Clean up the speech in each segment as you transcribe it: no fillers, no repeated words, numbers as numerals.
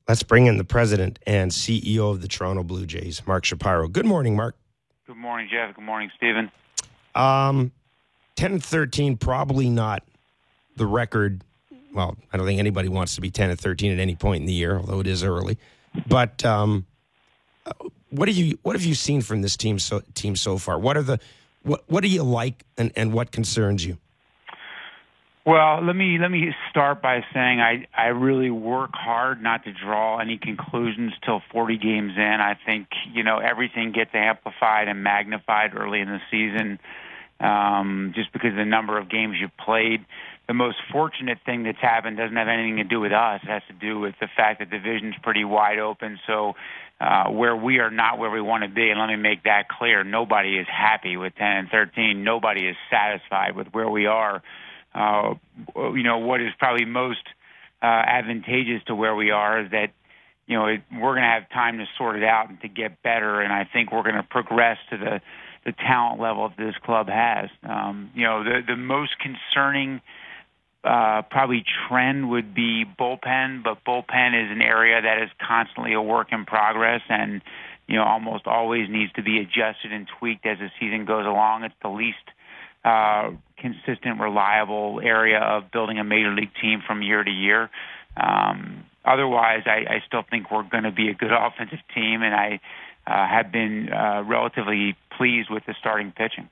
Let's bring in the president and CEO of the Toronto Blue Jays, Mark Shapiro. Good morning, Mark. Good morning, Jeff. Good morning, Stephen. 10-13, probably not the record. Well, I don't think anybody wants to be 10-13 at any point in the year, although it is early. But what have you seen from this team so far? What do you like, and what concerns you? Well, let me start by saying I really work hard not to draw any conclusions till 40 games in. I think, everything gets amplified and magnified early in the season just because of the number of games you've played. The most fortunate thing that's happened doesn't have anything to do with us. It has to do with the fact that the division's pretty wide open. So where we are not where we want to be, and let me make that clear, nobody is happy with 10-13. Nobody is satisfied with where we are. What is probably most advantageous to where we are is that, we're going to have time to sort it out and to get better, and I think we're going to progress to the talent level that this club has. The most concerning probably trend would be bullpen, but bullpen is an area that is constantly a work in progress and, almost always needs to be adjusted and tweaked as the season goes along. It's the least consistent, reliable area of building a major league team from year to year. Otherwise, I still think we're going to be a good offensive team, and I have been relatively pleased with the starting pitching.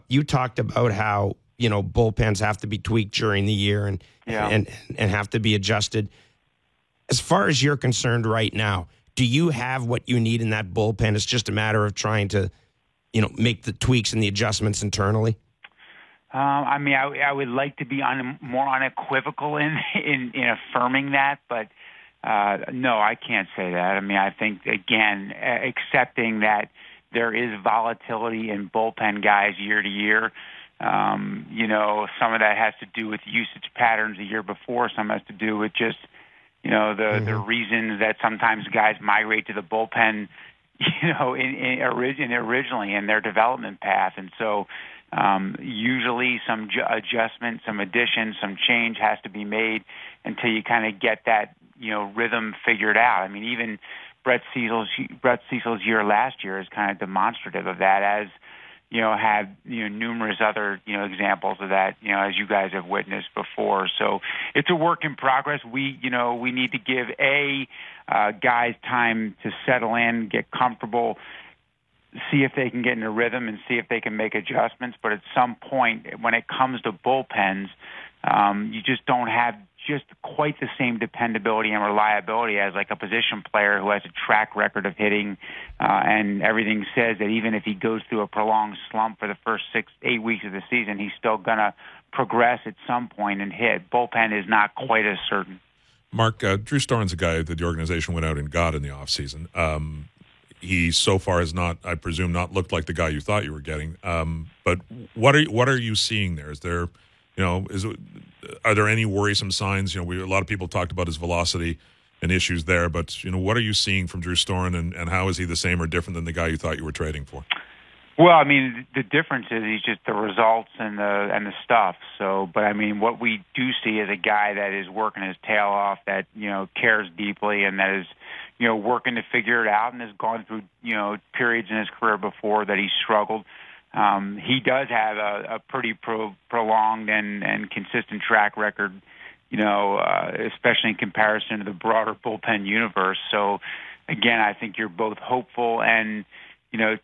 You talked about how bullpens have to be tweaked during the year and have to be adjusted. As far as you're concerned right now, do you have what you need in that bullpen? It's just a matter of trying to make the tweaks and the adjustments internally. I would like to be more unequivocal in affirming that, but no, I can't say that. I think, again, accepting that there is volatility in bullpen guys year to year. Some of that has to do with usage patterns the year before. Some has to do with just, the reasons that sometimes guys migrate to the bullpen, originally in their development path. And so usually some adjustment, some addition, some change has to be made until you kind of get that, rhythm figured out. Even Brett Cecil's year last year is kind of demonstrative of that, as had numerous other examples of that, as you guys have witnessed before. So it's a work in progress. We need to give guys time to settle in, get comfortable, see if they can get in a rhythm, and see if they can make adjustments. But at some point, when it comes to bullpens, you just don't have just quite the same dependability and reliability as like a position player who has a track record of hitting, and everything says that even if he goes through a prolonged slump for the first 6-8 weeks of the season, he's still going to progress at some point and hit. Bullpen is not quite as certain. Mark, Drew Storen's a guy that the organization went out and got in the offseason. He so far has not, I presume, not looked like the guy you thought you were getting. But what are you seeing there? Is there, are there any worrisome signs? A lot of people talked about his velocity and issues there, but what are you seeing from Drew Storen, and how is he the same or different than the guy you thought you were trading for? Well, the difference is he's just the results and the stuff. So, but what we do see is a guy that is working his tail off, that cares deeply, and that is working to figure it out, and has gone through periods in his career before that he struggled. He does have a pretty prolonged and consistent track record, especially in comparison to the broader bullpen universe. So, again, I think you're both hopeful and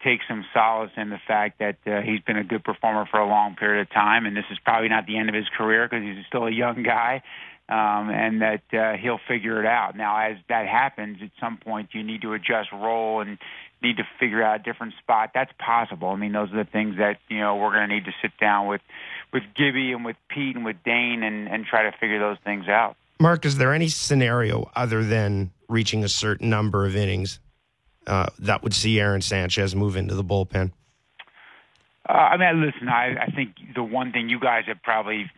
take some solace in the fact that he's been a good performer for a long period of time, and this is probably not the end of his career because he's still a young guy, and that he'll figure it out. Now, as that happens, at some point you need to adjust role and need to figure out a different spot. That's possible. Those are the things that we're going to need to sit down with Gibby and with Pete and with Dane and try to figure those things out. Mark, is there any scenario other than reaching a certain number of innings that would see Aaron Sanchez move into the bullpen? Listen, I think the one thing you guys have probably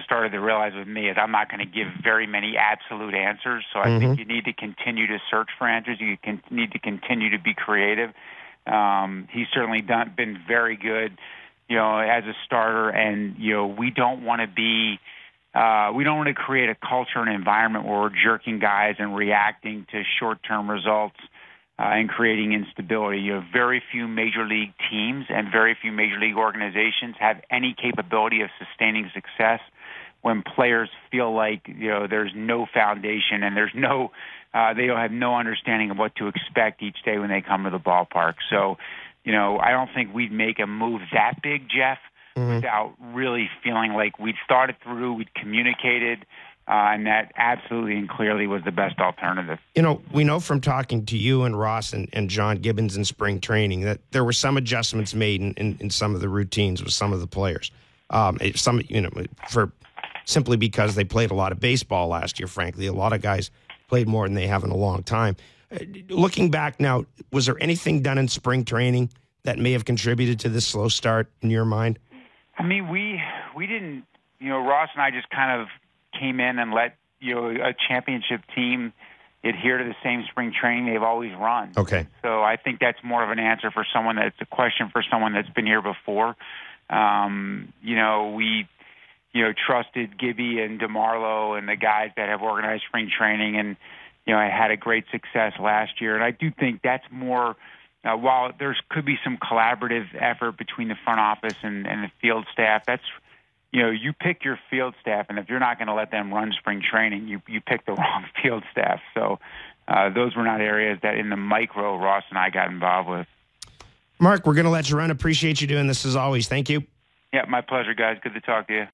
started to realize with me is I'm not going to give very many absolute answers. So I think you need to continue to search for answers. You need to continue to be creative. He's certainly been very good, as a starter, and we don't want to be we don't want to create a culture and environment where we're jerking guys and reacting to short-term results and creating instability. You know, very few major league teams and very few major league organizations have any capability of sustaining success when players feel like, you know, there's no foundation and there's no, they don't have no understanding of what to expect each day when they come to the ballpark. So, you know, I don't think we'd make a move that big, Jeff, without really feeling like we'd thought it through, we'd communicated, and that absolutely and clearly was the best alternative. You know, we know from talking to you and Ross and John Gibbons in spring training that there were some adjustments made in some of the routines with some of the players. Some, you know, for simply because they played a lot of baseball last year, frankly. A lot of guys played more than they have in a long time. Looking back now, was there anything done in spring training that may have contributed to this slow start in your mind? I mean, we didn't, you know, Ross and I just kind of came in and let, you know, a championship team adhere to the same spring training they've always run. Okay. So I think that's more of an answer for someone that's a question for someone that's been here before. You know, we, you know, trusted Gibby and DeMarlo and the guys that have organized spring training, and, you know, I had a great success last year. And I do think that's more, while there could be some collaborative effort between the front office and the field staff, that's, you know, you pick your field staff, and if you're not going to let them run spring training, you pick the wrong field staff. So those were not areas that in the micro Ross and I got involved with. Mark, we're going to let you run. Appreciate you doing this as always. Thank you. Yeah, my pleasure, guys. Good to talk to you.